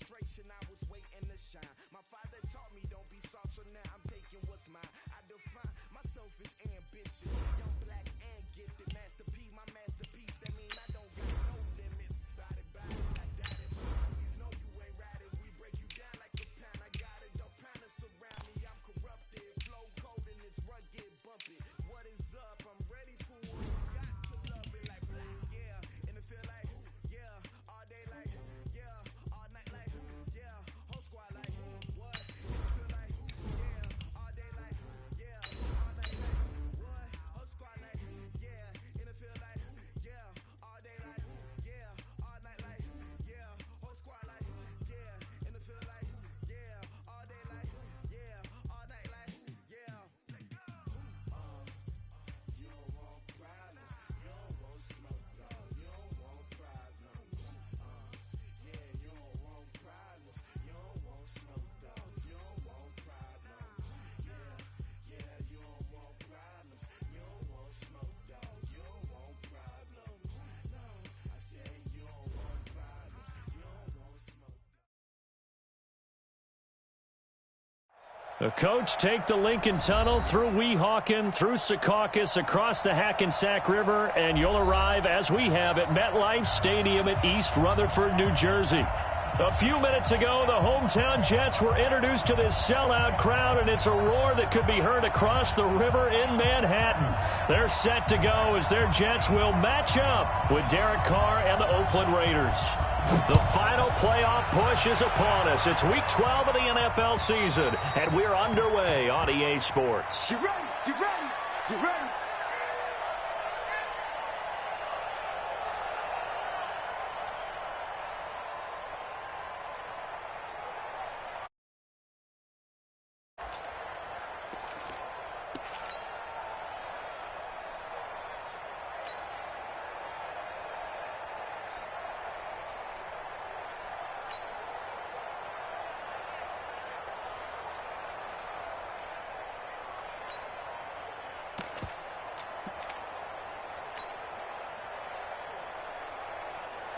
frustration, I was waiting to shine. My father taught me don't be soft, so now I'm taking what's mine. I define myself as ambitious, young, black, and gifted. Master P, my masterpiece. That mean I don't got no limits. Body, I doubt it. My homies know you ain't right it. We break you down like a pound. I got it, don't pound us around me. I'm corrupted, flow cold and it's rugged, bumpy. What is up? I'm ready for it. You got to love it like black, yeah. And it feel like, yeah, all day like, yeah, all night like, yeah, whole squad like, what? And it feel like, yeah, all day like, yeah, all night like, what? Whole squad like, yeah, and it feel like, yeah, all day like, yeah, all night like, yeah, whole squad like, yeah, and it feel like, yeah, all day like, yeah, all night like, yeah. You don't want problems, you don't want smoke, dog. You don't want problems. Yeah, you don't want problems, you don't want smoke, dog. You don't want problems. Yeah, you don't want problems, you don't want smoke, dog. You don't want problems. No, I said you don't want problems, you don't want smoke. The coach take the Lincoln Tunnel through Weehawken, through Secaucus, across the Hackensack River, and you'll arrive, as we have, at MetLife Stadium at East Rutherford, New Jersey. A few minutes ago, the hometown Jets were introduced to this sellout crowd, and it's a roar that could be heard across the river in Manhattan. They're set to go as their Jets will match up with Derek Carr and the Oakland Raiders. The final playoff push is upon us. It's Week 12 of the NFL season, and we're underway on EA Sports. You ready? You ready? You ready?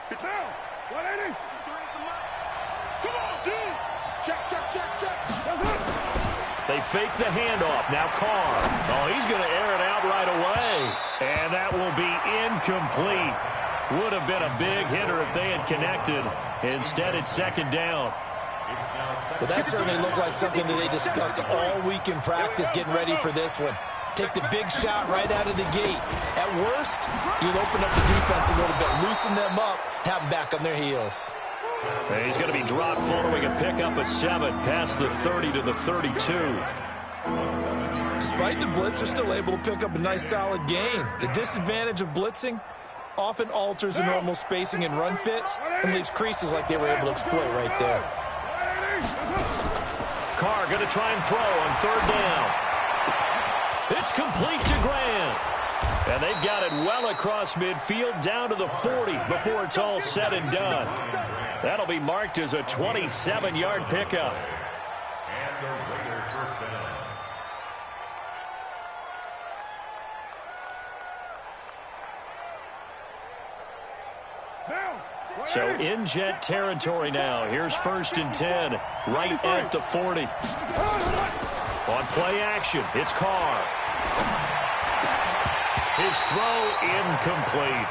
Get down. 180. Come on, dude. Check. That's it. They fake the handoff. Now Carr. Oh, he's going to air it out right away. And that will be incomplete. Would have been a big hitter if they had connected. Instead, it's second down. Well, that certainly looked like something that they discussed all week in practice getting ready for this one. Take the big shot right out of the gate. At worst, you'll open up the defense a little bit, loosen them up, have them back on their heels. And he's going to be dropped following a pickup of 7 past the 30 to the 32. Despite the blitz, they're still able to pick up a nice solid gain. The disadvantage of blitzing often alters the normal spacing and run fits and leaves creases like they were able to exploit right there. Carr going to try and throw on third down. It's complete to Grant. And they've got it well across midfield down to the 40 before it's all said and done. That'll be marked as a 27-yard pickup. And the Raiders first down. So in Jet territory now. Here's 1st and 10, right at the 40. On play action, it's Carr. His throw incomplete.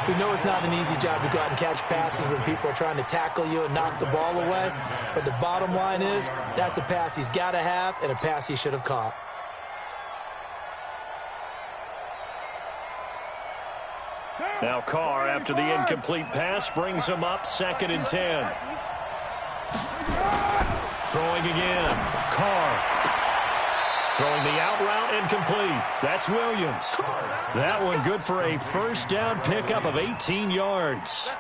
We know it's not an easy job to go out and catch passes when people are trying to tackle you and knock the ball away. But the bottom line is, that's a pass he's got to have and a pass he should have caught. Now Carr, after the incomplete pass, brings him up 2nd and 10. Throwing again. Carr. Throwing the out route incomplete. That's Williams. That one good for a first down pickup of 18 yards.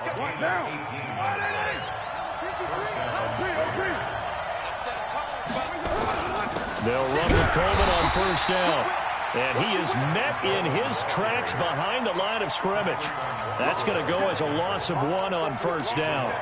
They'll run with Coleman on first down. And he is met in his tracks behind the line of scrimmage. That's going to go as a loss of 1 on first down.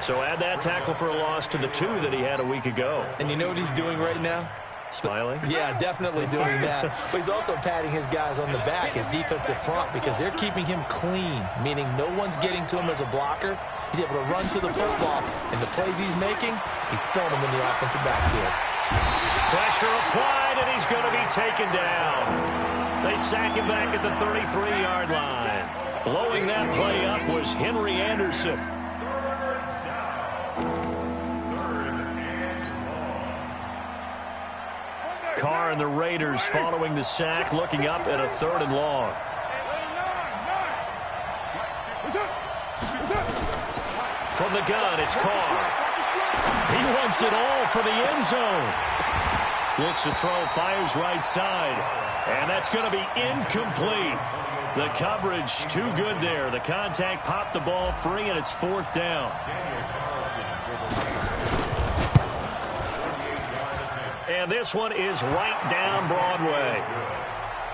So add that tackle for a loss to the 2 that he had a week ago. And you know what he's doing right now? Smiling? Yeah, definitely doing that. But he's also patting his guys on the back, his defensive front, because they're keeping him clean, meaning no one's getting to him as a blocker, He's able to run to the football, and the plays he's making, he's throwing them in the offensive backfield. Pressure applied, and he's going to be taken down. They sack him back at the 33-yard line. Blowing that play up was Henry Anderson. Carr and the Raiders following the sack, looking up at a 3rd and long. From the gun, it's Carr. He wants it all for the end zone. Looks to throw, fires right side. And that's going to be incomplete. The coverage too good there. The contact popped the ball free, and it's 4th down. And this one is right down Broadway.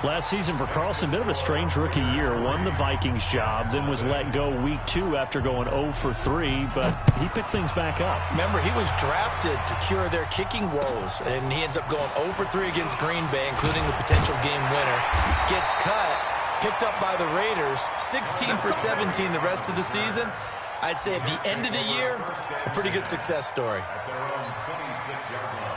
Last season for Carlson, bit of a strange rookie year. Won the Vikings job, then was let go week 2 after going 0 for 3, but he picked things back up. Remember, he was drafted to cure their kicking woes, and he ends up going 0 for 3 against Green Bay, including the potential game winner. Gets cut, picked up by the Raiders, 16 for 17 the rest of the season. I'd say at the end of the year, a pretty good success story. At their own 26-yard line.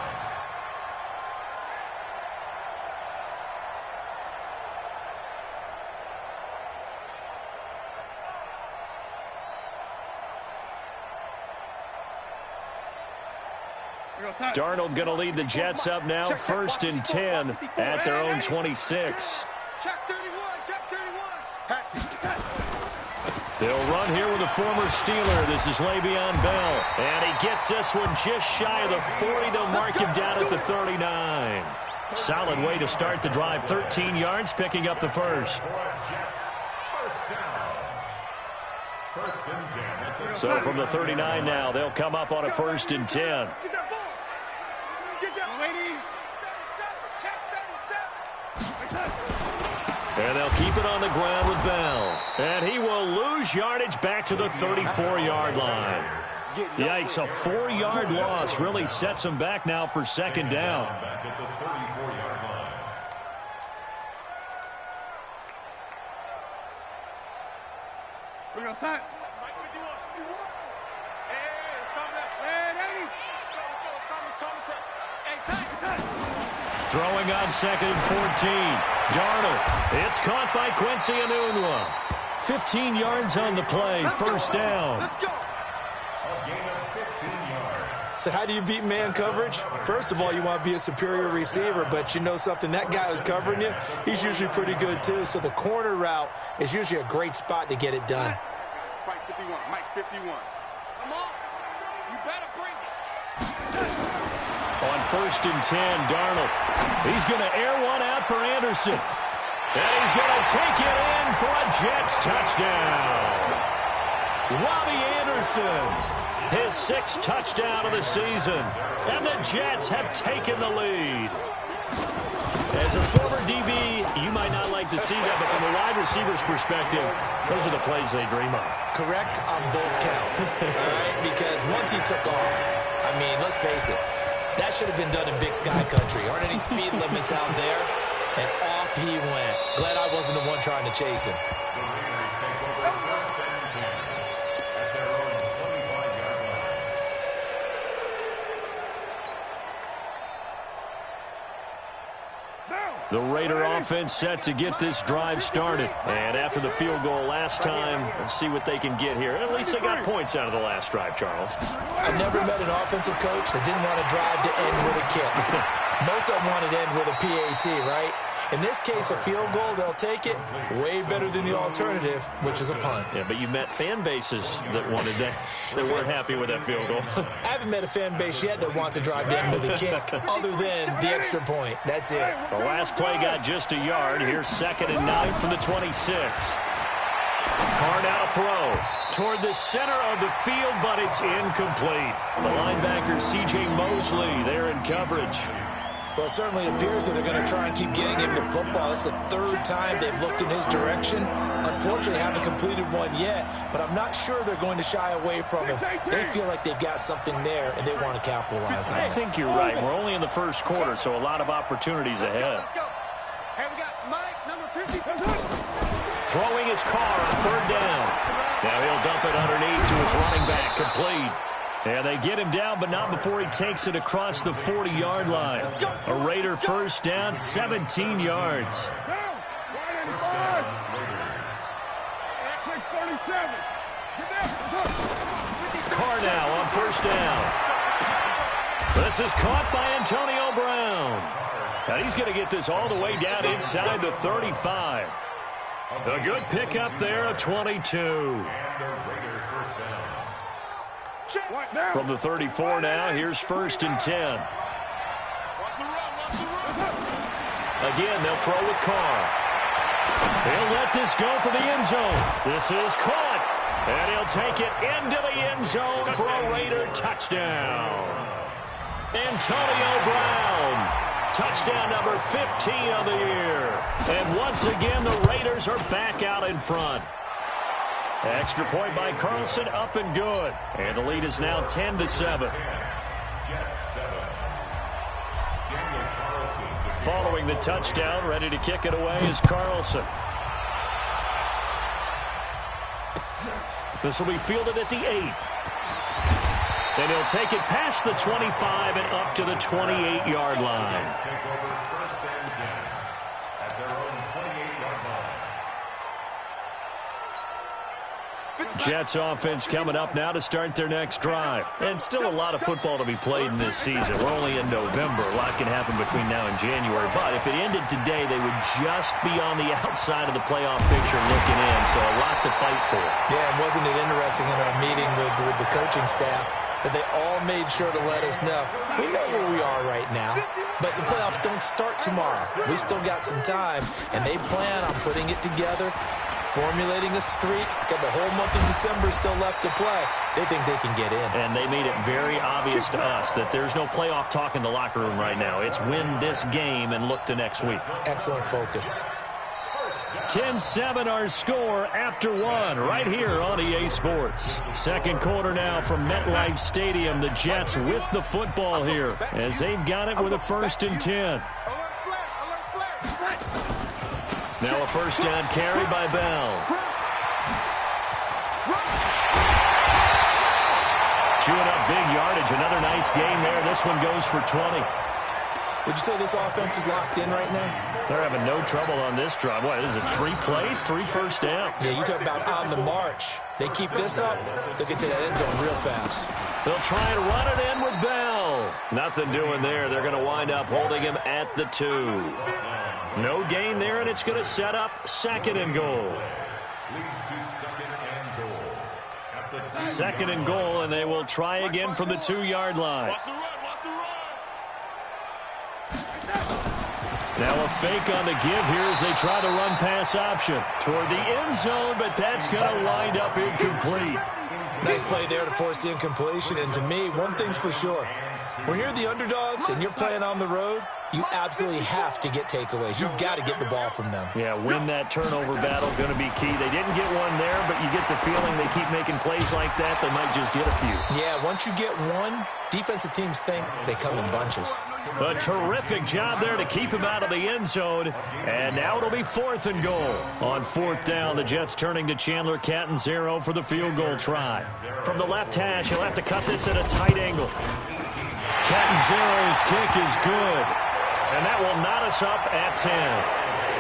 Darnold going to lead the Jets up now, 1st and 10 at their own 26. They'll run here with a former Steeler. This is Le'Veon Bell. And he gets this one just shy of the 40. They'll mark him down at the 39. Solid way to start the drive. 13 yards, picking up the first. So from the 39 now, they'll come up on a 1st and 10. And they'll keep it on the ground with Bell. And he will lose yardage back to the 34-yard line. Yikes, a 4-yard loss really sets him back now for 2nd down. Back at the 34-yard line. We're going to sign. Throwing on 2nd and 14. Darnold. It's caught by Quincy Enunwa. 15 yards on the play. 1st down. A gain of 15 yards. So how do you beat man coverage? First of all, you want to be a superior receiver, but you know something, that guy who's covering you, he's usually pretty good too. So the corner route is usually a great spot to get it done. Mike 51. Mike 51. Come on. You better bring it. On 1st and 10, Darnold. He's going to air one out for Anderson. And he's going to take it in for a Jets touchdown. Robbie Anderson, his 6th touchdown of the season. And the Jets have taken the lead. As a former DB, you might not like to see that, but from a wide receiver's perspective, those are the plays they dream of. Correct on both counts, all right? Because once he took off, I mean, let's face it, that should have been done in Big Sky Country. Aren't any speed limits out there? And off he went. Glad I wasn't the one trying to chase him. The Raiders take over 1st and 10 at their own 25-yard line. The Raider offense set to get this drive started. And after the field goal last time, let's see what they can get here. At least they got points out of the last drive, Charles. I've never met an offensive coach that didn't want to drive to end with a kick. Most of them wanted to end with a PAT, right? In this case, a field goal, they'll take it. Way better than the alternative, which is a punt. Yeah, but you met fan bases that wanted that, that weren't happy with that field goal. I haven't met a fan base yet that wants to drive to end with a kick, other than the extra point. That's it. The last play got just a yard. Here's 2nd and 9 from the 26. Carr now to throw toward the center of the field, but it's incomplete. The linebacker, C.J. Mosley, there in coverage. Well, it certainly appears that they're going to try and keep getting him the football. It's the 3rd time they've looked in his direction. Unfortunately, haven't completed one yet, but I'm not sure they're going to shy away from him. They feel like they've got something there, and they want to capitalize on it. I think you're right. We're only in the 1st quarter, so a lot of opportunities ahead. Let's go. Hey, we got Mike, number 50. Throwing his Carr on 3rd down. Now he'll dump it underneath to his running back, complete. And they get him down, but not before he takes it across the 40-yard line. A Raider first down, 17 yards. Carr now on first down. This is caught by Antonio Brown. Now he's going to get this all the way down inside the 35. A good pickup there, a 22. From the 34 now, here's first and 10. Again, they'll throw with Carr. He'll let this go for the end zone. This is caught. And he'll take it into the end zone for a Raider touchdown. Antonio Brown. Touchdown number 15 of the year. And once again, the Raiders are back out in front. Extra point by Carlson, up and good. And the lead is now 10-7. Following the touchdown, ready to kick it away is Carlson. This will be fielded at the 8. And he'll take it past the 25 and up to the 28-yard line. Jets offense coming up now to start their next drive. And still a lot of football to be played in this season. We're only in November. A lot can happen between now and January. But if it ended today, they would just be on the outside of the playoff picture looking in. So a lot to fight for. Yeah, and wasn't it interesting in our meeting with the coaching staff that they all made sure to let us know. We know where we are right now, but the playoffs don't start tomorrow. We still got some time, and they plan on putting it together, formulating a streak. Got the whole month of December still left to play. They think they can get in. And they made it very obvious to us that there's no playoff talk in the locker room right now. It's win this game and look to next week. Excellent focus. 10-7 our score after one right here on EA Sports. Second quarter now from MetLife Stadium. The Jets with the football here as they've got it with a first and 10. Now a first down carry by Bell. Chewing up big yardage. Another nice game there. This one goes for 20. Would you say this offense is locked in right now? They're having no trouble on this drive. What, is it 3 plays, 3 first downs? Yeah, you talk about on the march. They keep this up, they'll get to that end zone real fast. They'll try and run it in with Bell. Nothing doing there. They're going to wind up holding him at the 2. No gain there, and it's going to set up second and goal. Second and goal, and they will try again from the 2-yard line. Now a fake on the give here as they try the run-pass option toward the end zone, but that's going to wind up incomplete. Nice play there to force the incompletion, and to me, one thing's for sure. When you're the underdogs and you're playing on the road, you absolutely have to get takeaways. You've got to get the ball from them. Yeah, win that turnover battle, going to be key. They didn't get one there, but you get the feeling they keep making plays like that, they might just get a few. Yeah, once you get one, defensive teams think they come in bunches. A terrific job there to keep him out of the end zone. And now it'll be 4th and goal. On 4th down, the Jets turning to Chandler Catanzaro for the field goal try. From the left hash, he'll have to cut this at a tight angle. Catanzaro's kick is good. And that will knot us up at 10.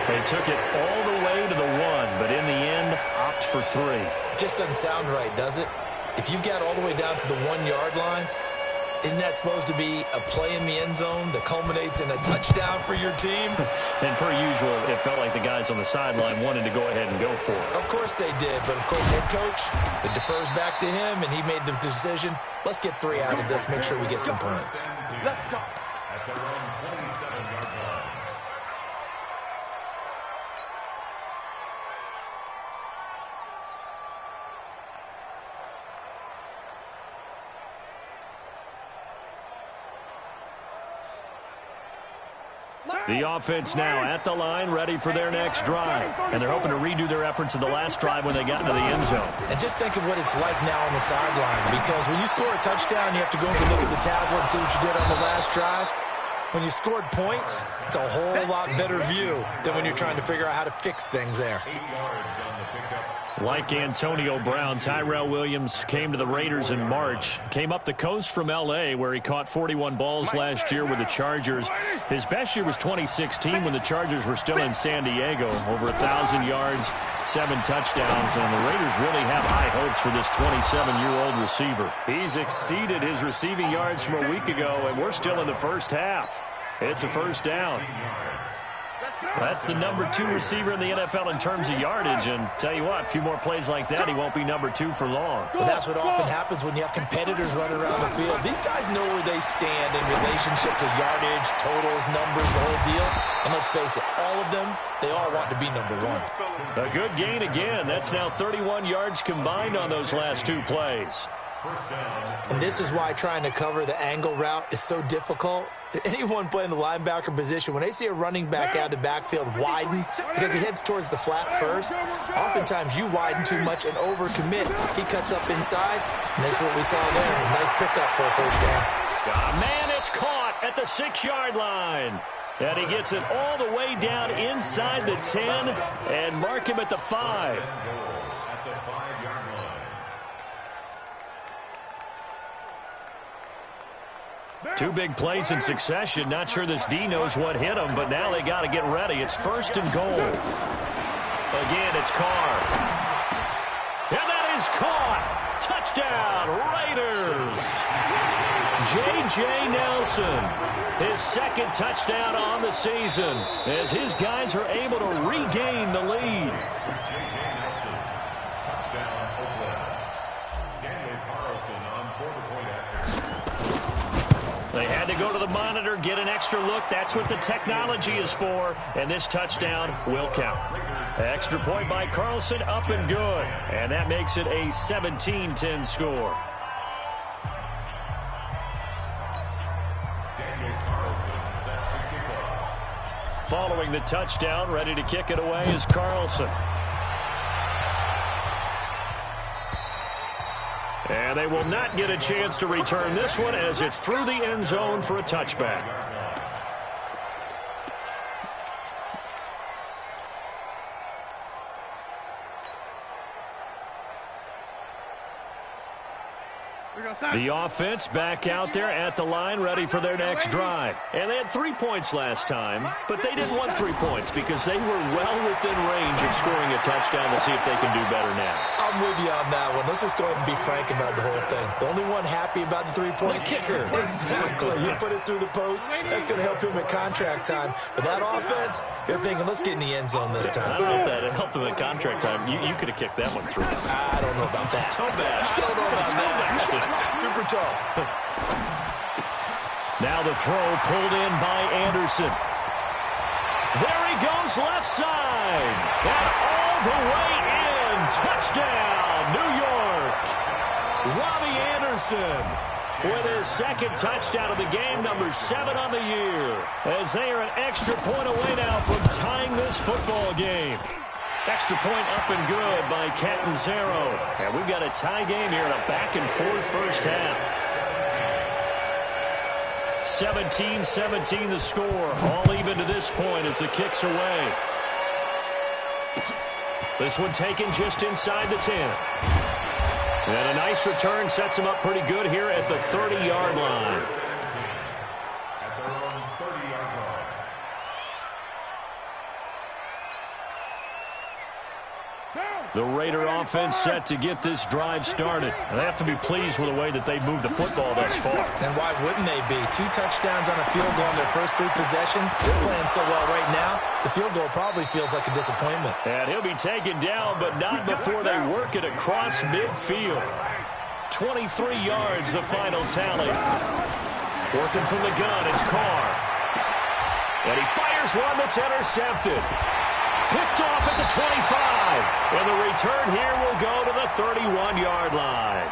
They took it all the way to the 1, but in the end, opt for 3. Just doesn't sound right, does it? If you get all the way down to the 1-yard line, isn't that supposed to be a play in the end zone that culminates in a touchdown for your team? And per usual, it felt like the guys on the sideline wanted to go ahead and go for it. Of course they did, but of course head coach, it defers back to him, and he made the decision, let's get 3 out of this, make sure we get some points. Let's go. At their own 27-yard line. The offense now at the line, ready for their next drive. And they're hoping to redo their efforts in the last drive when they got into the end zone. And just think of what it's like now on the sideline, because when you score a touchdown, you have to go and look at the tablet and see what you did on the last drive. When you scored points, it's a whole lot better view than when you're trying to figure out how to fix things there. 8 yards on the pickup. Like Antonio Brown, Tyrell Williams came to the Raiders in March. Came up the coast from L.A., where he caught 41 balls last year with the Chargers. His best year was 2016 when the Chargers were still in San Diego. Over 1,000 yards, 7 touchdowns, and the Raiders really have high hopes for this 27-year-old receiver. He's exceeded his receiving yards from a week ago, and we're still in the first half. It's a first down. That's the number 2 receiver in the NFL in terms of yardage, and tell you what, a few more plays like that, he won't be number 2 for long. Well, that's what often happens when you have competitors running around the field. These guys know where they stand in relationship to yardage, totals, numbers, the whole deal. And let's face it, all of them, they all want to be number 1. A good gain again. That's now 31 yards combined on those last 2 plays. And this is why trying to cover the angle route is so difficult. Anyone playing the linebacker position, when they see a running back out of the backfield widen because he heads towards the flat first, oftentimes you widen too much and overcommit. He cuts up inside, and that's what we saw there. A nice pickup for a first down. Man, it's caught at the 6-yard line. And he gets it all the way down inside the 10 and mark him at the 5. At the 5-yard line. Two big plays in succession. Not sure this D knows what hit him, but now they got to get ready. It's 1st and goal. Again, it's Carr. And that is caught. Touchdown, Raiders. J.J. Nelson, his 2nd touchdown on the season, as his guys are able to regain the lead. J.J. Nelson. Touchdown, Oakland. Daniel Carlson on for the point after. They had to go to the monitor, get an extra look. That's what the technology is for. And this touchdown will count. Extra point by Carlson, up and good. And that makes it a 17-10 score. Daniel Carlson sets the kickoff. Following the touchdown, ready to kick it away is Carlson. And they will not get a chance to return this one as it's through the end zone for a touchback. The offense back out there at the line, ready for their next drive. And they had 3 points last time, but they didn't want 3 points because they were well within range of scoring a touchdown. We'll see if they can do better now. I'm with you on that one. Let's just go ahead and be frank about the whole thing. The only one happy about the 3-point kicker. Exactly. You put it through the post. That's going to help him at contract time. But that offense, you're thinking, let's get in the end zone this time. I don't know if that helped him at contract time. You could have kicked that one through. I don't know about that. Toe bash. I don't know about that. Super toe. Now the throw pulled in by Anderson. There he goes left side. And all the way in. Touchdown, New York. Robbie Anderson with his 2nd touchdown of the game, number 7 on the year. As they are an extra point away now from tying this football game. Extra point up and good by Catanzaro. And we've got a tie game here in a back-and-forth first half. 17-17 the score. All even to this point as the kick's away. This one taken just inside the 10. And a nice return sets him up pretty good here at the 30-yard line. At their own 30-yard line. The Raider offense set to get this drive started. And they have to be pleased with the way that they've moved the football thus far. And why wouldn't they be? 2 touchdowns on a field goal in their first 3 possessions. They're playing so well right now, the field goal probably feels like a disappointment. And he'll be taken down, but not before they work it across midfield. 23 yards, the final tally. Working from the gun, it's Carr. And he fires one that's intercepted. Picked off at the 25. And the return here will go to the 31-yard line.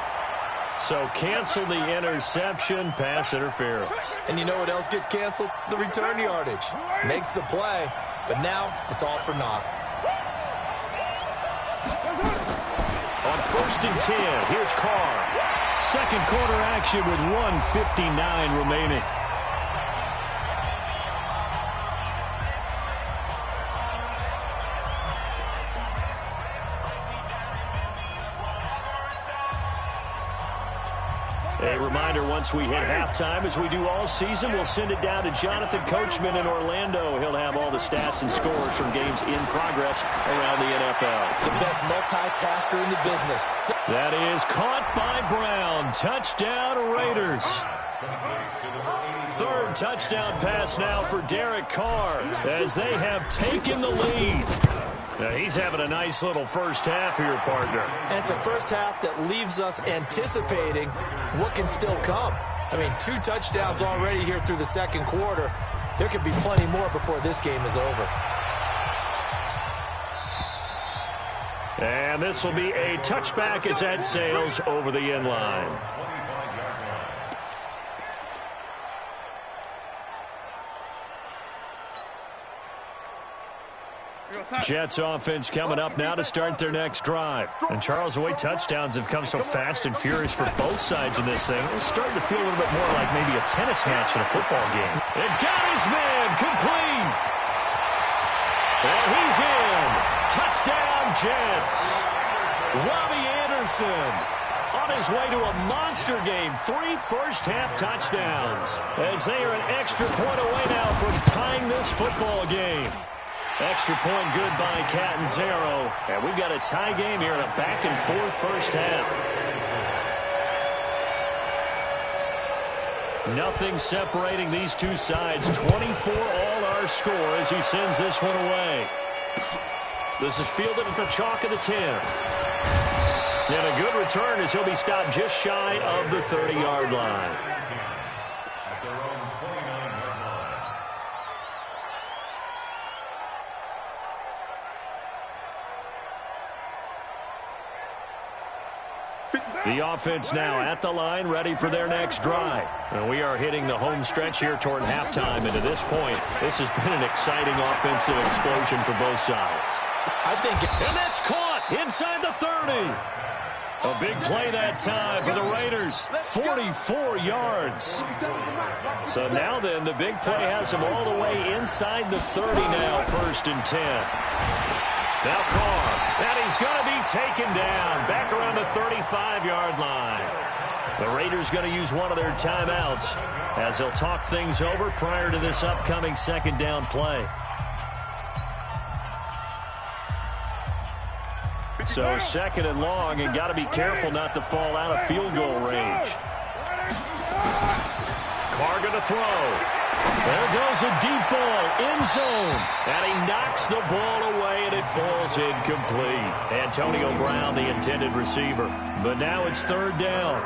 So cancel the interception, pass interference. And you know what else gets canceled? The return yardage. Makes the play, but now it's all for naught. On 1st and 10, here's Carr. Second quarter action with 1:59 remaining. A reminder, once we hit halftime, as we do all season, we'll send it down to Jonathan Coachman in Orlando. He'll have all the stats and scores from games in progress around the NFL. The best multitasker in the business. That is caught by Brown. Touchdown, Raiders. Third touchdown pass now for Derek Carr as they have taken the lead. Now he's having a nice little first half here, partner. And it's a first half that leaves us anticipating what can still come. I mean, 2 touchdowns already here through the second quarter. There could be plenty more before this game is over. And this will be a touchback as that sails over the end line. Jets offense coming up now to start their next drive. And Charles, the way touchdowns have come so fast and furious for both sides in this thing, it's starting to feel a little bit more like maybe a tennis match in a football game. It got his man complete. And he's in. Touchdown, Jets. Robbie Anderson on his way to a monster game. 3 first-half touchdowns as they are an extra point away now from tying this football game. Extra point good by Catanzaro. And we've got a tie game here in a back-and-forth first half. Nothing separating these two sides. 24 all our score as he sends this one away. This is fielded at the chalk of the 10. And a good return as he'll be stopped just shy of the 30-yard line. At their own 29-yard line. The offense now at the line, ready for their next drive. And we are hitting the home stretch here toward halftime. And to this point, this has been an exciting offensive explosion for both sides. And that's caught inside the 30. A big play that time for the Raiders. 44 yards. So now then, the big play has them all the way inside the 30 now, 1st and 10. Now Carr, and he's going to be taken down back around the 35-yard line. The Raiders going to use one of their timeouts as they'll talk things over prior to this upcoming second down play. So second and long, and got to be careful not to fall out of field goal range. Carr going to throw. There goes a deep ball, end zone, and he knocks the ball away, and it falls incomplete. Antonio Brown, the intended receiver. But now it's 3rd down.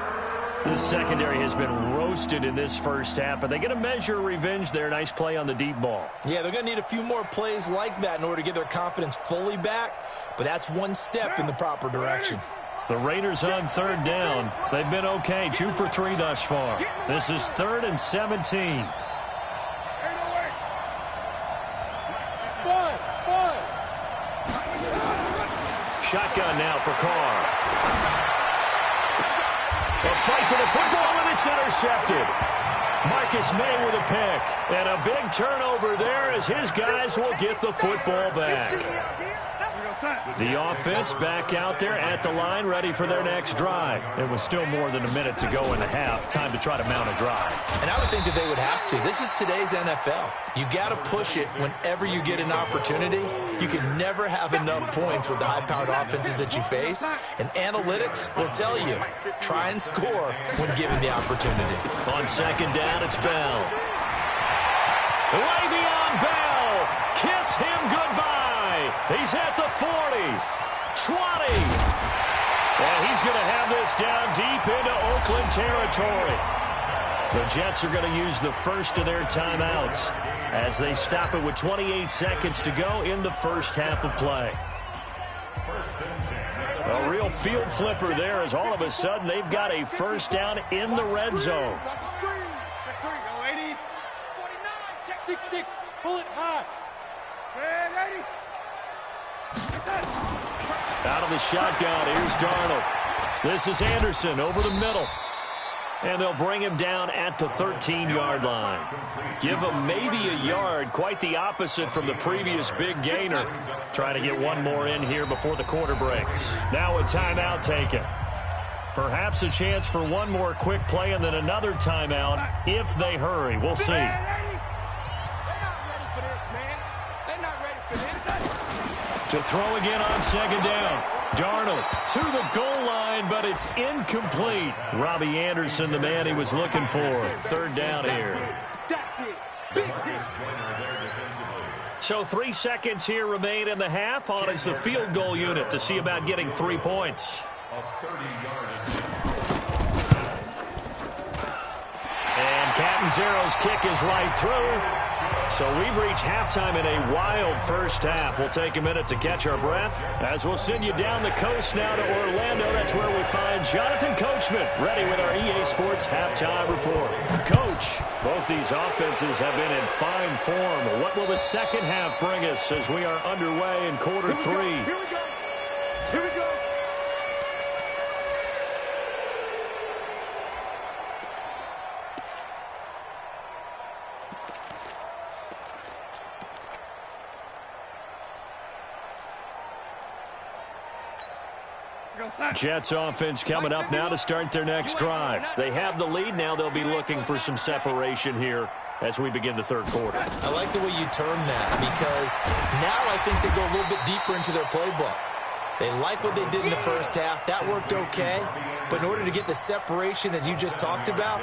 This secondary has been roasted in this first half, but they're going to measure revenge there. Nice play on the deep ball. Yeah, they're going to need a few more plays like that in order to get their confidence fully back, but that's one step in the proper direction. The Raiders on 3rd down. They've been okay, 2 for 3 thus far. This is 3rd and 17. Shotgun now for Carr. A fight for the football, and it's intercepted. Marcus May with a pick. And a big turnover there as his guys will get the football back. The offense back out there at the line, ready for their next drive. It was still more than a minute to go in the half. Time to try to mount a drive. And I would think that they would have to. This is today's NFL. You got to push it whenever you get an opportunity. You can never have enough points with the high-powered offenses that you face. And analytics will tell you, try and score when given the opportunity. On second down, it's Bell. Le'Veon Bell. Kiss him goodbye. He's at the 40, 20. And he's going to have this down deep into Oakland territory. The Jets are going to use the first of their timeouts as they stop it with 28 seconds to go in the first half of play. A real field flipper there as all of a sudden they've got a first down in the red zone. Check 3, go 80. 49, check 66, pull it high. Man, 80. Out of the shotgun, here's Darnold. This is Anderson over the middle. And they'll bring him down at the 13-yard line. Give him maybe a yard, quite the opposite from the previous big gainer. Trying to get one more in here before the quarter breaks. Now a timeout taken. Perhaps a chance for one more quick play and then another timeout if they hurry. We'll see. They're not ready for this, man. They're not ready for this. To throw again on second down. Darnold to the goal line, but it's incomplete. Robbie Anderson, the man he was looking for. Third down here. That's it. Big hit. So 3 seconds here remain in the half. On is the field goal unit to see about getting 3 points. And Catanzaro's kick is right through. So we've reached halftime in a wild first half. We'll take a minute to catch our breath as we'll send you down the coast now to Orlando. That's where we find Jonathan Coachman ready with our EA Sports halftime report. Coach, both these offenses have been in fine form. What will the second half bring us as we are underway in quarter three? Here we go. Here we go. Jets offense coming up now to start their next drive. They have the lead. Now they'll be looking for some separation here as we begin the third quarter. I like the way you term that because now I think they go a little bit deeper into their playbook. They like what they did in the first half. That worked okay. But in order to get the separation that you just talked about,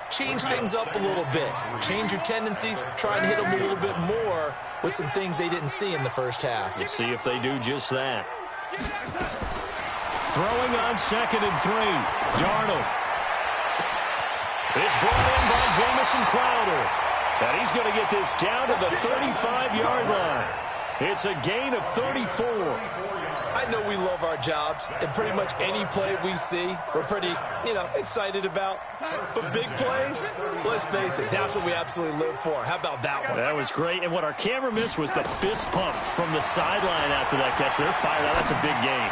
change things up a little bit. Change your tendencies. Try and hit them a little bit more with some things they didn't see in the first half. We'll see if they do just that. Throwing on 2nd and 3. Darnold. It's brought in by Jamison Crowder. And he's going to get this down to the 35-yard line. It's a gain of 34. I know we love our jobs, and pretty much any play we see, we're pretty, excited about. But big plays, let's face it, that's what we absolutely live for. How about that one? That was great. And what our camera missed was the fist pump from the sideline after that catch. They're fired out. That's a big gain.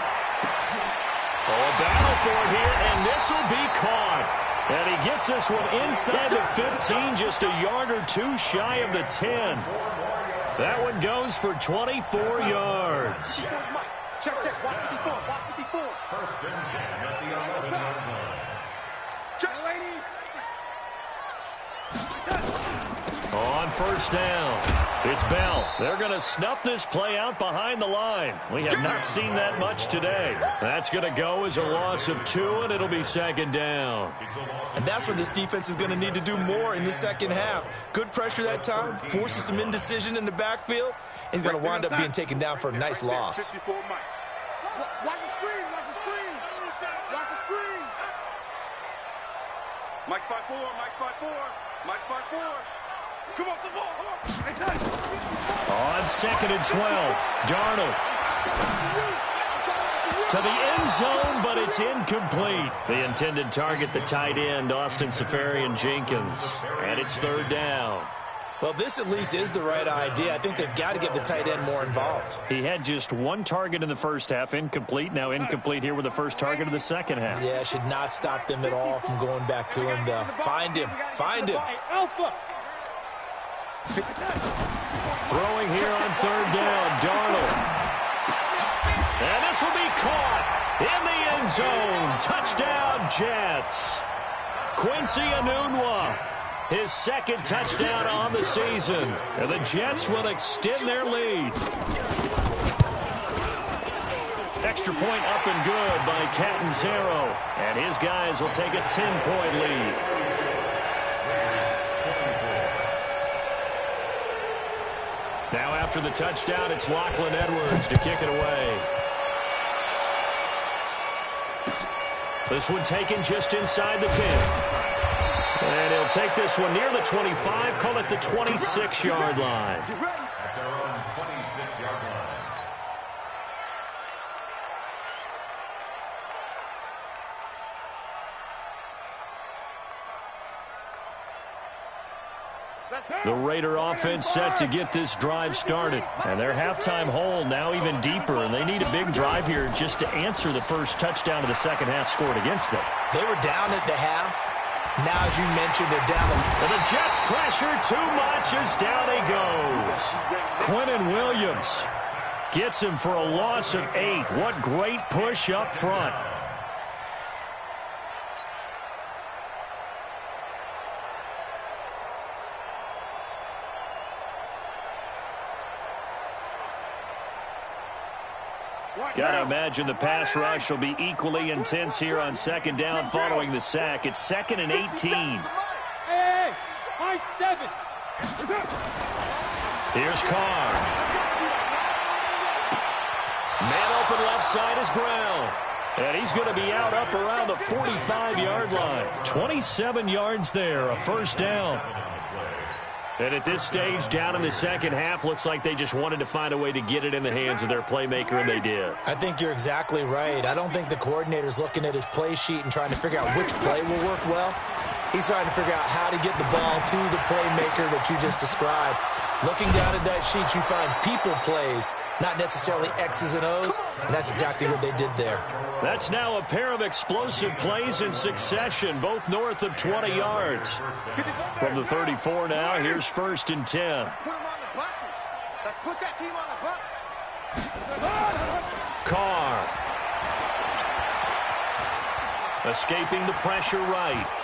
Oh, a battle for it here, and this will be caught. And he gets this one inside the 15, just a yard or two shy of the 10. That one goes for 24 yards. Check. Watch 54. Watch 54. First and 10 at the 11-yard line. Check, lady. On first down, it's Bell. They're going to snuff this play out behind the line. We have not seen that much today. That's going to go as a loss of 2, and it'll be second down. And that's what this defense is going to need to do more in the second half. Good pressure that time, forces some indecision in the backfield. He's going to wind up being taken down for a nice loss. Watch the screen. Watch the screen. Watch the screen. Mike's 5-4. Mike's 5-4. Mike's 5-4. Come off the ball. On 2nd and 12, Darnold to the end zone, but it's incomplete. The intended target, the tight end, Austin Safarian-Jenkins. And it's third down. Well, this at least is the right idea. I think they've got to get the tight end more involved. He had just one target in the first half, incomplete. Now incomplete here with the first target of the second half. Yeah, should not stop them at all from going back to him, though. Find him. Alpha. Throwing here on third down, Darnold. And this will be caught in the end zone. Touchdown, Jets. Quincy Enunwa, his second touchdown on the season. And the Jets will extend their lead. Extra point up and good by Catanzaro. And his guys will take a 10-point lead. Now after the touchdown, it's Lachlan Edwards to kick it away. This one taken just inside the 10. And he'll take this one near the 25, call it the 26-yard line. At their own 26-yard line. The Raider offense set to get this drive started. And their halftime hole now even deeper. And they need a big drive here just to answer the first touchdown of the second half scored against them. They were down at the half. Now, as you mentioned, they're down. And the Jets pressure too much as down he goes. Quentin Williams gets him for a loss of 8. What great push up front. Got to imagine the pass rush will be equally intense here on second down following the sack. It's 2nd and 18. Hey, high 7. Here's Carr. Man open left side is Brown. And he's going to be out up around the 45-yard line. 27 yards there, a first down. And at this stage, down in the second half, looks like they just wanted to find a way to get it in the hands of their playmaker, and they did. I think you're exactly right. I don't think the coordinator's looking at his play sheet and trying to figure out which play will work well. He's trying to figure out how to get the ball to the playmaker that you just described. Looking down at that sheet, you find people plays, not necessarily X's and O's, and that's exactly what they did there. That's now a pair of explosive plays in succession, both north of 20 yards. From the 34 now, here's 1st and 10. Let's put them on the buses. Let's put that team on the bus. Carr. Escaping the pressure right.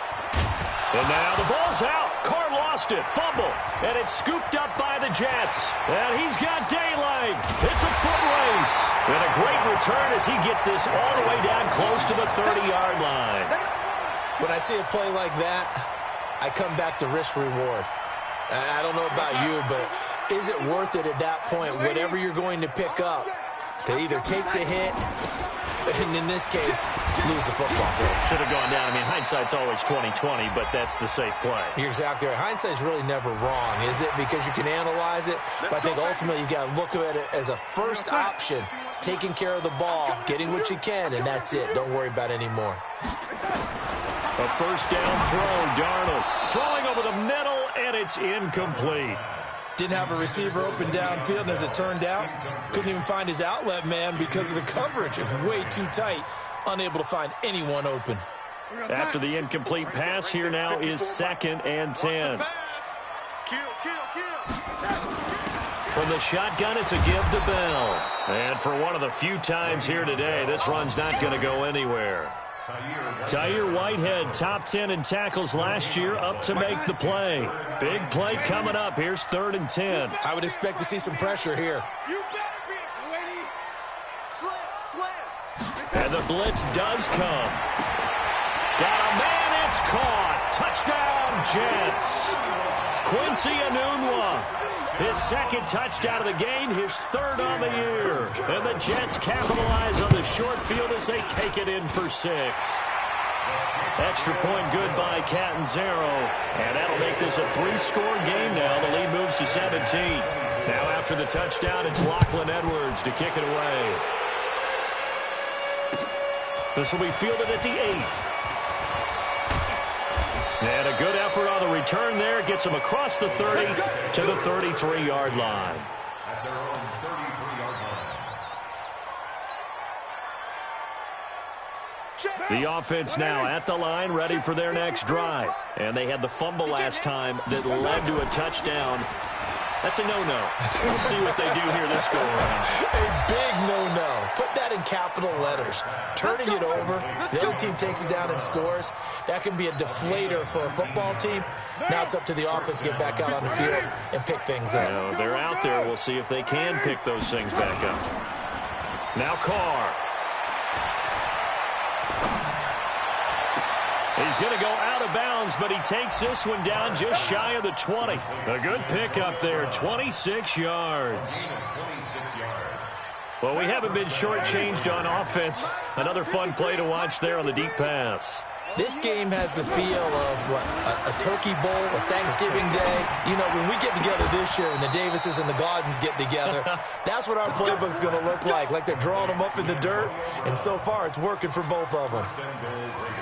And now the ball's out. Carr lost it. Fumble. And it's scooped up by the Jets. And he's got daylight. It's a foot race. And a great return as he gets this all the way down close to the 30-yard line. When I see a play like that, I come back to risk reward. I don't know about you, but is it worth it at that point, whatever you're going to pick up, to either take the hit, and in this case, lose the football game? Should have gone down. I mean, hindsight's always 20/20, but that's the safe play. You're exactly right. Hindsight's really never wrong, is it? Because you can analyze it, but I think ultimately you got to look at it as a first option, taking care of the ball, getting what you can, and that's it. Don't worry about any more. A first down throw. Darnold throwing over the middle, and it's incomplete. Didn't have a receiver open downfield, and as it turned out, couldn't even find his outlet man because of the coverage. It was way too tight, unable to find anyone open. After the incomplete pass, here now is 2nd and 10. From the shotgun, it's a give to Bell. And for one of the few times here today, this run's not going to go anywhere. Tyre Whitehead, top 10 in tackles last year, up to make the play. Big play coming up. Here's 3rd and 10. I would expect to see some pressure here. You better be it, lady. Slam. And the blitz does come. Got a man, it's caught. Touchdown, Jets. Quincy Enunwa. His 2nd touchdown of the game, his 3rd on the year. And the Jets capitalize on the short field as they take it in for 6. Extra point good by Catanzaro. And that'll make this a 3-score game now. The lead moves to 17. Now after the touchdown, it's Lachlan Edwards to kick it away. This will be fielded at the 8. And a good effort on the return there. Gets him across the 30 to the 33-yard line. At their own 33-yard line. The offense now at the line, ready for their next drive. And they had the fumble last time that led to a touchdown. That's a no-no. We'll see what they do here this go-around. A big no-no. Put that in capital letters. Turning it over, the other team takes it down and scores. That can be a deflator for a football team. Now it's up to the offense to get back out on the field and pick things up. Now, they're out there. We'll see if they can pick those things back up. Now Carr. He's going to go out of bounds, but he takes this one down just shy of the 20. A good pickup there, 26 yards. Well, we haven't been shortchanged on offense. Another fun play to watch there on the deep pass. This game has the feel of, a turkey bowl, a Thanksgiving day. You know, when we get together this year and the Davises and the Gaudens get together, that's what our playbook's going to look like they're drawing them up in the dirt, and so far it's working for both of them.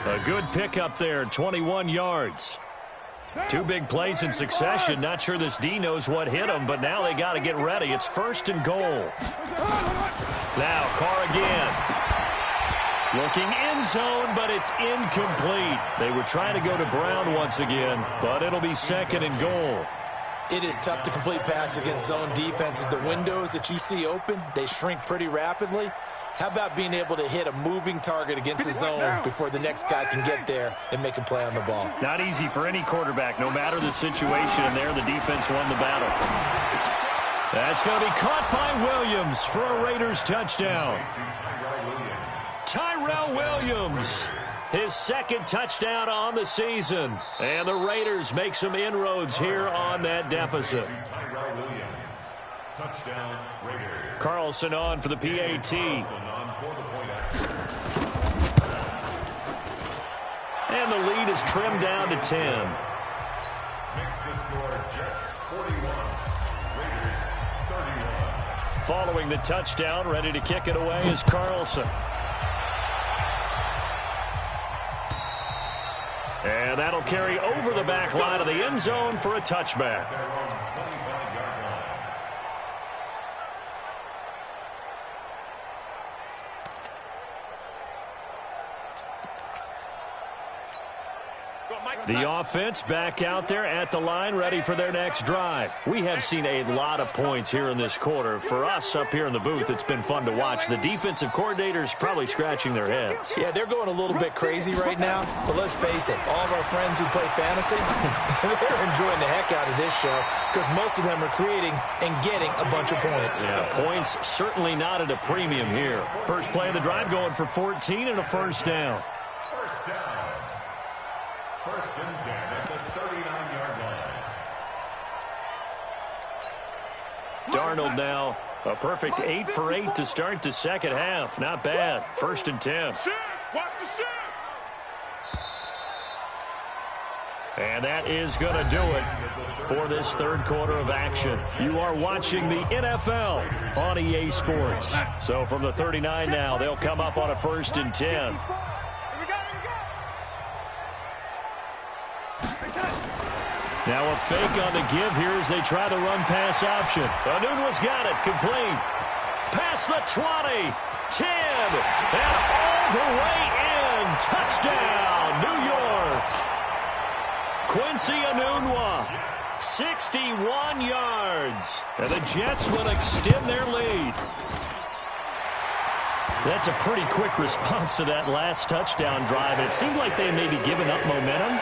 A good pickup there, 21 yards. 2 big plays in succession. Not sure this D knows what hit him, but now they got to get ready. It's 1st and goal. Now Carr again. Looking end zone, but it's incomplete. They were trying to go to Brown once again, but it'll be 2nd and goal. It is tough to complete passes against zone defenses. The windows that you see open, they shrink pretty rapidly. How about being able to hit a moving target against the zone before the next guy can get there and make a play on the ball? Not easy for any quarterback, no matter the situation, and there the defense won the battle. That's going to be caught by Williams for a Raiders touchdown. Tyrell Williams, his second touchdown on the season. And the Raiders make some inroads here on that deficit. Carlson on for the PAT. And the lead is trimmed down to 10. Makes the score Jets 41, Raiders 31. Following the touchdown, ready to kick it away is Carlson. And that'll carry over the back line of the end zone for a touchback. The offense back out there at the line, ready for their next drive. We have seen a lot of points here in this quarter. For us up here in the booth, it's been fun to watch. The defensive coordinators probably scratching their heads. Yeah, they're going a little bit crazy right now. But let's face it, all of our friends who play fantasy, they're enjoying the heck out of this show because most of them are creating and getting a bunch of points. Yeah, points certainly not at a premium here. First play of the drive going for 14 and a first down. First down. First and 10 at the 39-yard line. Darnold now a perfect 8 for 8 to start the second half. Not bad. First and 10. Watch the shift. And that is going to do it for this third quarter of action. You are watching the NFL on EA Sports. So from the 39 now, they'll come up on a first and 10. Now a fake on the give here as they try the run-pass option. Anunwa's got it. Complete. Past the 20. 10. And all the way in. Touchdown, New York. Quincy Enunwa. 61 yards. And the Jets will extend their lead. That's a pretty quick response to that last touchdown drive. It seemed like they may be giving up momentum.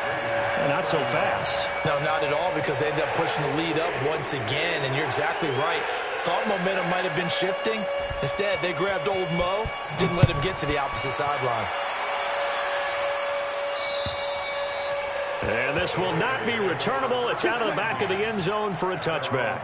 Not so fast. No, not at all, because they ended up pushing the lead up once again, and you're exactly right. Thought momentum might have been shifting. Instead, they grabbed old Mo, didn't let him get to the opposite sideline. And this will not be returnable. It's out of the back of the end zone for a touchback.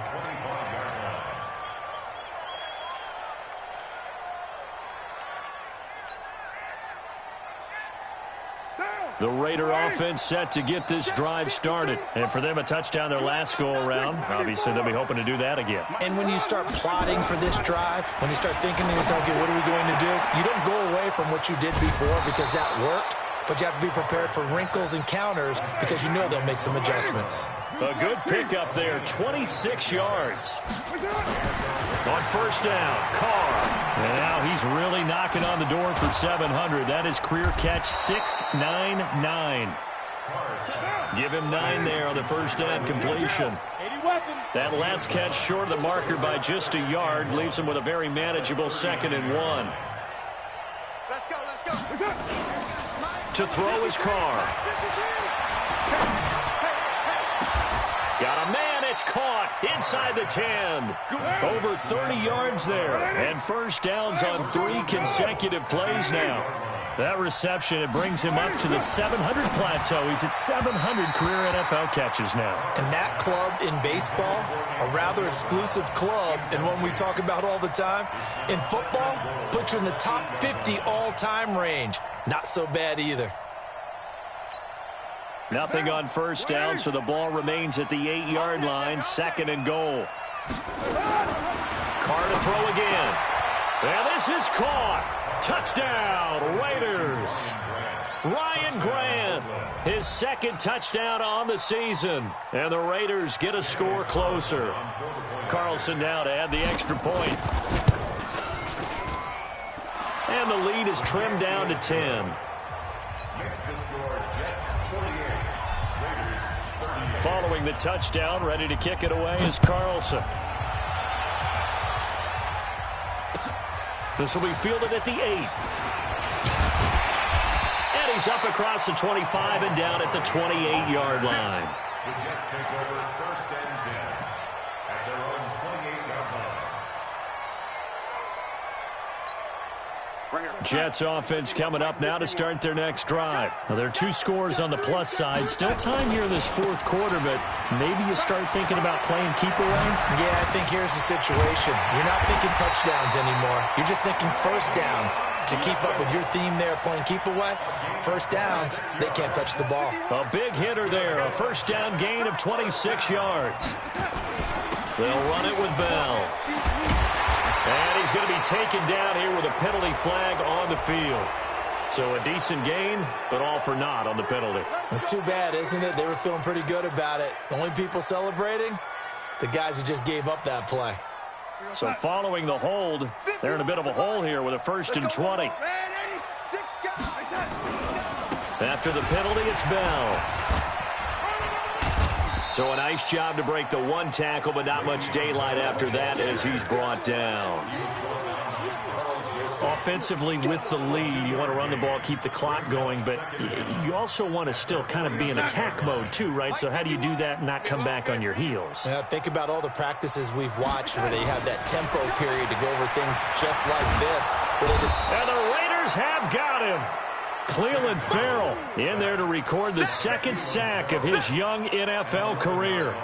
The Raider offense set to get this drive started. And for them, a touchdown their last go-around. Obviously, they'll be hoping to do that again. And when you start plotting for this drive, when you start thinking to yourself, okay, what are we going to do? You don't go away from what you did before because that worked. But you have to be prepared for wrinkles and counters because you know they'll make some adjustments. A good pickup there, 26 yards. On first down, Carr. And now he's really knocking on the door for 700. That is career catch 699. Give him 9 there on the first down completion. That last catch short of the marker by just a yard leaves him with a very manageable 2nd and 1. Let's go. To throw is Carr. Got a man, it's caught inside the 10. Over 30 yards there. And first downs on 3 consecutive plays now. That reception, it brings him up to the 700 plateau. He's at 700 career NFL catches now. And that club in baseball, a rather exclusive club, and one we talk about all the time. In football, puts you in the top 50 all-time range. Not so bad either. Nothing on first down, so the ball remains at the 8-yard line, 2nd and goal. Carr to throw again. And this is caught. Touchdown, Raiders. Ryan Grant, his 2nd touchdown on the season. And the Raiders get a score closer. Carlson now to add the extra point. And the lead is trimmed down to 10. Following the touchdown, ready to kick it away is Carlson. This will be fielded at the 8. And he's up across the 25 and down at the 28-yard line. The Jets take over first and 10 at their own 28-yard Jets offense coming up now to start their next drive. Now, there are 2 scores on the plus side. Still time here in this 4th quarter, but maybe you start thinking about playing keep away? Yeah, I think here's the situation. You're not thinking touchdowns anymore. You're just thinking first downs. To keep up with your theme there, playing keep away, first downs, they can't touch the ball. A big hitter there, a first down gain of 26 yards. They'll run it with Bell. And he's going to be taken down here with a penalty flag on the field. So a decent gain, but all for naught on the penalty. It's too bad, isn't it? They were feeling pretty good about it. The only people celebrating, the guys who just gave up that play. So following the hold, they're in a bit of a hole here with a 1st and 20. After the penalty, it's Bell. So a nice job to break the 1 tackle, but not much daylight after that as he's brought down. Offensively with the lead, you want to run the ball, keep the clock going, but you also want to still kind of be in attack mode too, right? So how do you do that and not come back on your heels? Yeah, think about all the practices we've watched where they have that tempo period to go over things just like this. Where they just... And the Raiders have got him. Cleveland Farrell in there to record the 2nd sack of his young NFL career.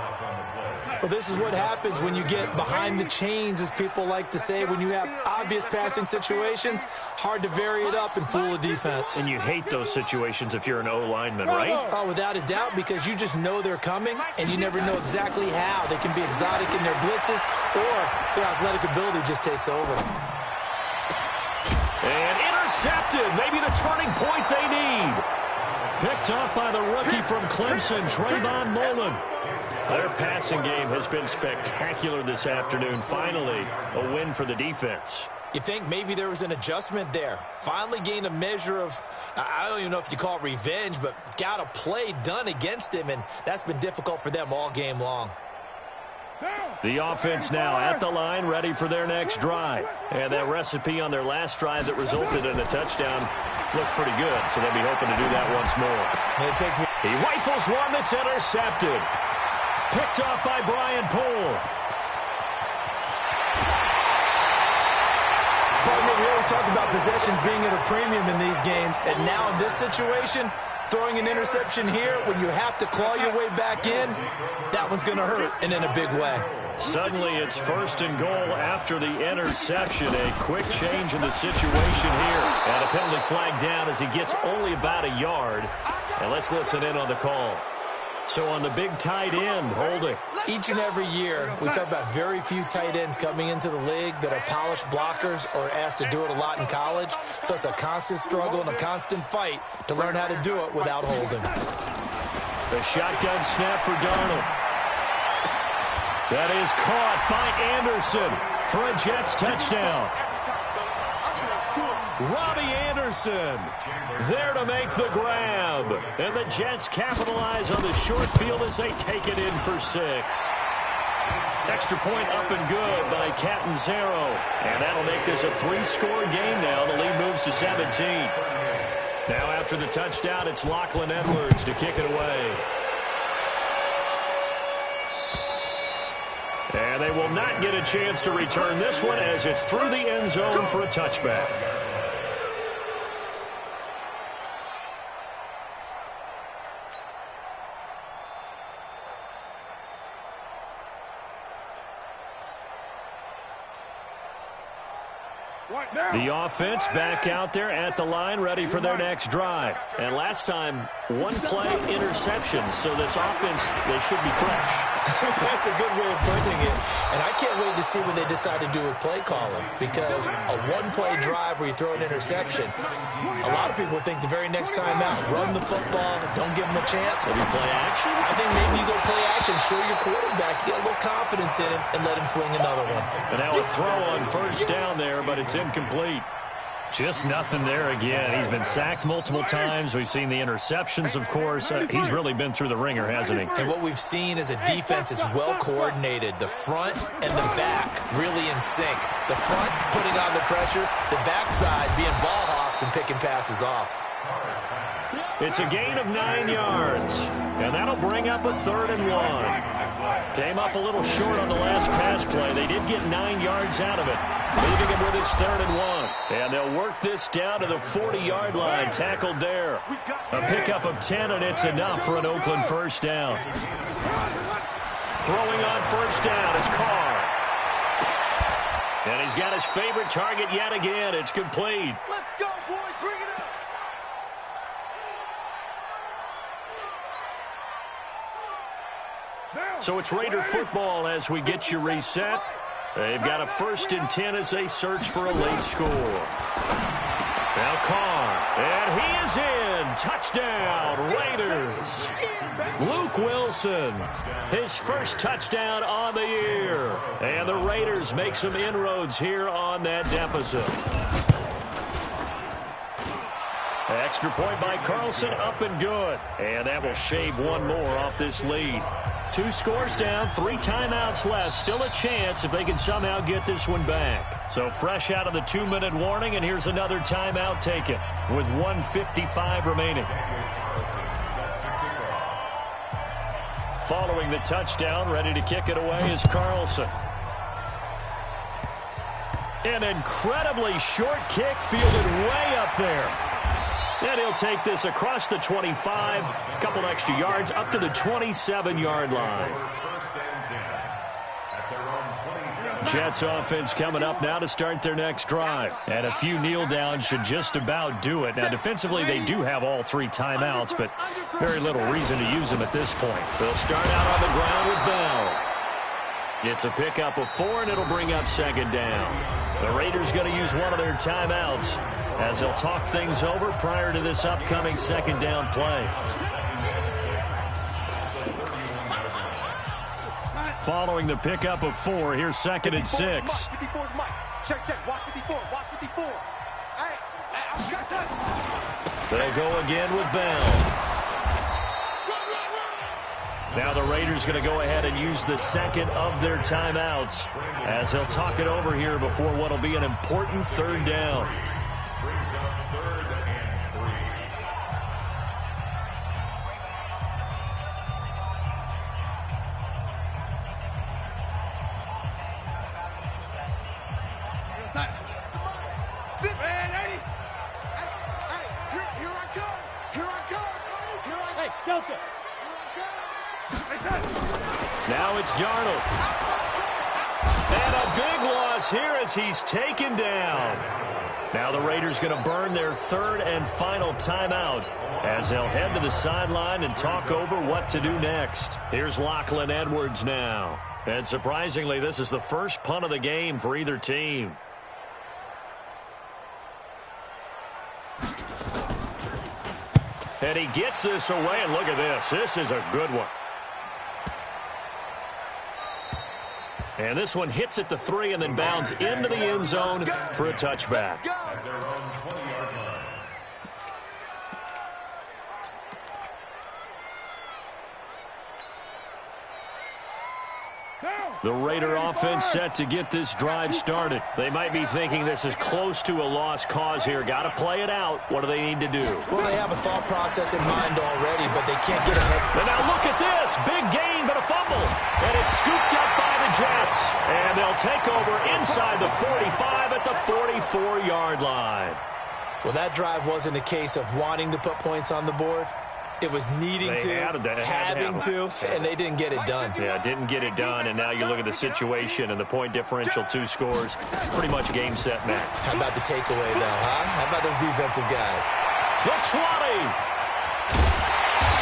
Well, this is what happens when you get behind the chains, as people like to say. When you have obvious passing situations, hard to vary it up and fool a defense. And you hate those situations if you're an O-lineman, right? Oh, without a doubt, because you just know they're coming, and you never know exactly how. They can be exotic in their blitzes, or their athletic ability just takes over. And intercepted, maybe the turning point they need. Picked up by the rookie from Clemson, Trayvon Mullen. Their passing game has been spectacular this afternoon. Finally, a win for the defense. You think maybe there was an adjustment there. Finally gained a measure of, I don't even know if you call it revenge, but got a play done against him, and that's been difficult for them all game long. The offense now at the line, ready for their next drive. And that recipe on their last drive that resulted in a touchdown looks pretty good, so they'll be hoping to do that once more. He rifles one that's intercepted. Picked off by Brian Poole. Partner, we always talk about possessions being at a premium in these games, and now in this situation, throwing an interception here when you have to claw your way back in, that one's going to hurt, and in a big way. Suddenly it's 1st and goal after the interception. A quick change in the situation here. And a penalty flag down as he gets only about a yard. And let's listen in on the call. So on the big tight end, holding. Each and every year, we talk about very few tight ends coming into the league that are polished blockers or asked to do it a lot in college. So it's a constant struggle and a constant fight to learn how to do it without holding. The shotgun snap for Darnold. That is caught by Anderson for a Jets touchdown. Robbie Anderson there to make the grab. And the Jets capitalize on the short field as they take it in for 6. Extra point up and good by Catanzaro. And that'll make this a 3-score game now. The lead moves to 17. Now after the touchdown, it's Lachlan Edwards to kick it away. And they will not get a chance to return this one as it's through the end zone for a touchback. The offense back out there at the line, ready for their next drive. And last time, 1-play interception. So this offense, they should be fresh. That's a good way of putting it. And I can't wait to see what they decide to do with play calling. Because a 1-play drive where you throw an interception, a lot of people think the very next time out, run the football, don't give them a chance. Maybe play action? I think maybe you go play action, show your quarterback, get a little confidence in him, and let him fling another one. And now a throw on 1st down there, but it's incomplete. Just nothing there again. He's been sacked multiple times. We've seen the interceptions, of course. He's really been through the ringer, hasn't he? And what we've seen is a defense that's well coordinated. The front and the back really in sync. The front putting on the pressure, the backside being ball hawks and picking passes off. It's a gain of 9 yards, and that'll bring up a 3rd and 1. Came up a little short on the last pass play. They did get 9 yards out of it, leaving him with his 3rd and 1. And they'll work this down to the 40-yard line, tackled there. A pickup of 10, and it's enough for an Oakland first down. Throwing on first down is Carr. And he's got his favorite target yet again. It's complete. Let's go, boys. Bring it up. So it's Raider football as we get you reset. They've got a 1st and 10 as they search for a late score. Now Carr, and he is in. Touchdown, Raiders. Luke Wilson, his first touchdown on the year. And the Raiders make some inroads here on that deficit. Extra point by Carlson, up and good. And that will shave one more off this lead. 2 scores down, 3 timeouts left. Still a chance if they can somehow get this one back. So fresh out of the 2-minute warning, and here's another timeout taken with 1:55 remaining. Following the touchdown, ready to kick it away is Carlson. An incredibly short kick fielded way up there. And he'll take this across the 25, a couple extra yards, up to the 27-yard line. Jets offense coming up now to start their next drive. And a few kneel downs should just about do it. Now, defensively, they do have all 3 timeouts, but very little reason to use them at this point. They'll start out on the ground with Bell. It's a pickup of 4, and it'll bring up 2nd down. The Raiders going to use one of their timeouts as they'll talk things over prior to this upcoming 2nd down play. Following the pickup of 4, here's 2nd and 6. Check. Watch 54. Watch 54. They'll go again with Bell. Now the Raiders going to go ahead and use the 2nd of their timeouts as they'll talk it over here before what will be an important 3rd down. Now it's Darnold. And a big loss here as he's taken down. Now the Raiders going to burn their 3rd and final timeout as they'll head to the sideline and talk over what to do next. Here's Lachlan Edwards now. And surprisingly, this is the first punt of the game for either team. And he gets this away, and look at this. This is a good one. And this one hits at the 3 and then bounds into the end zone for a touchback. The Raider offense set to get this drive started. They might be thinking this is close to a lost cause here. Got to play it out. What do they need to do? Well, they have a thought process in mind already, but they can't get ahead. And now look at this. Big gain, but a fumble. And it's scooped up by the Jets. And they'll take over inside the 45 at the 44-yard line. Well, that drive wasn't a case of wanting to put points on the board. It was needing to, having to, and they didn't get it done. Yeah, didn't get it done, and now you look at the situation and the point differential, 2 scores, pretty much game, set, match. How about the takeaway, though, huh? How about those defensive guys? The 20.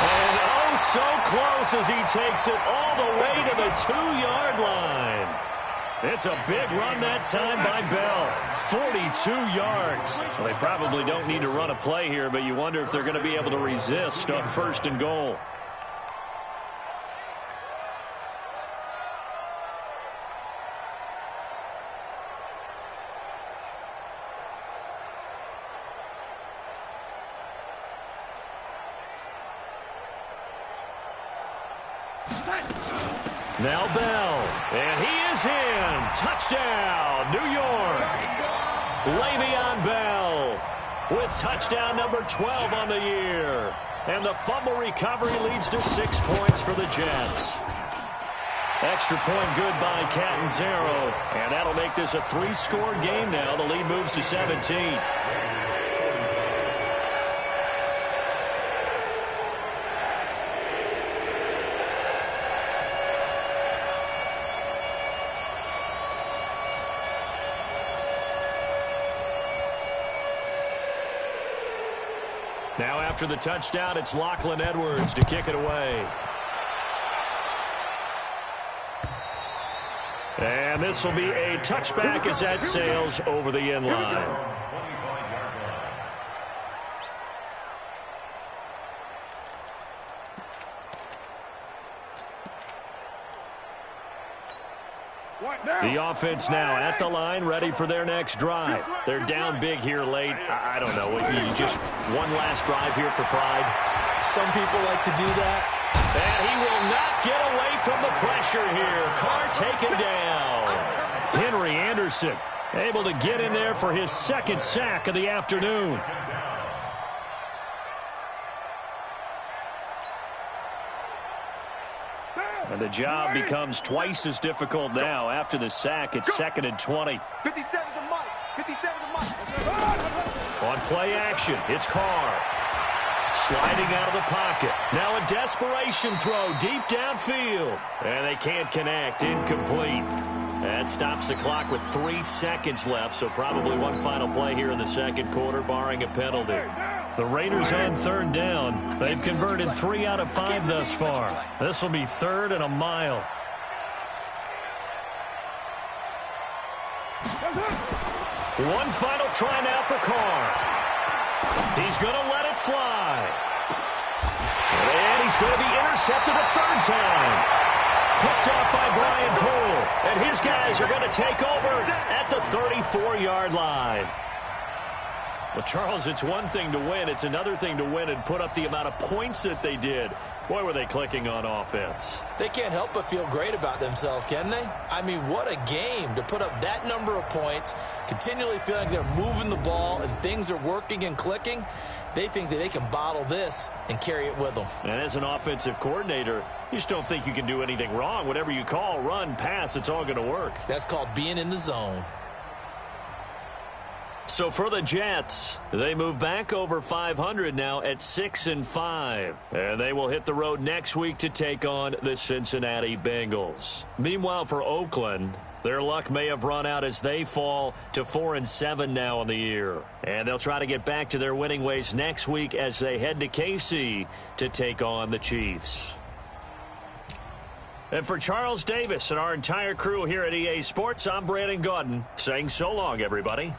And oh, so close as he takes it all the way to the 2-yard line. It's a big run that time by Bell. 42 yards. Well, they probably don't need to run a play here, but you wonder if they're going to be able to resist on 1st and goal. Now Bell, and he is in. Touchdown, New York. Le'Veon Bell with touchdown number 12 on the year. And the fumble recovery leads to 6 points for the Jets. Extra point good by Catanzaro. And that'll make this a 3-score game now. The lead moves to 17. Now after the touchdown, it's Lachlan Edwards to kick it away. And this will be a touchback as that sails over the end line. The offense now at the line, ready for their next drive. They're down big here late. I don't know. Just one last drive here for pride. Some people like to do that. And he will not get away from the pressure here. Carr taken down. Henry Anderson able to get in there for his second sack of the afternoon. And the job becomes twice as difficult now after the sack. It's 2nd and 20. 57 to Mike. 57 to Mike. On play action, it's Carr. Sliding out of the pocket. Now a desperation throw deep downfield. And they can't connect. Incomplete. That stops the clock with 3 seconds left, so probably one final play here in the second quarter, barring a penalty. The Raiders on 3rd down. They've converted 3 out of 5 thus far. This will be 3rd and a mile. One final try now for Carr. He's going to let it fly. And he's going to be intercepted a 3rd time. Picked off by Brian Poole. And his guys are going to take over at the 34-yard line. Well, Charles, it's one thing to win. It's another thing to win and put up the amount of points that they did. Boy, were they clicking on offense. They can't help but feel great about themselves, can they? I mean, what a game to put up that number of points, continually feeling they're moving the ball and things are working and clicking. They think that they can bottle this and carry it with them. And as an offensive coordinator, you just don't think you can do anything wrong. Whatever you call, run, pass, it's all going to work. That's called being in the zone. So for the Jets, they move back over 500 now at 6-5. And they will hit the road next week to take on the Cincinnati Bengals. Meanwhile, for Oakland, their luck may have run out as they fall to 4-7 now in the year. And they'll try to get back to their winning ways next week as they head to KC to take on the Chiefs. And for Charles Davis and our entire crew here at EA Sports, I'm Brandon Gaudin saying so long, everybody.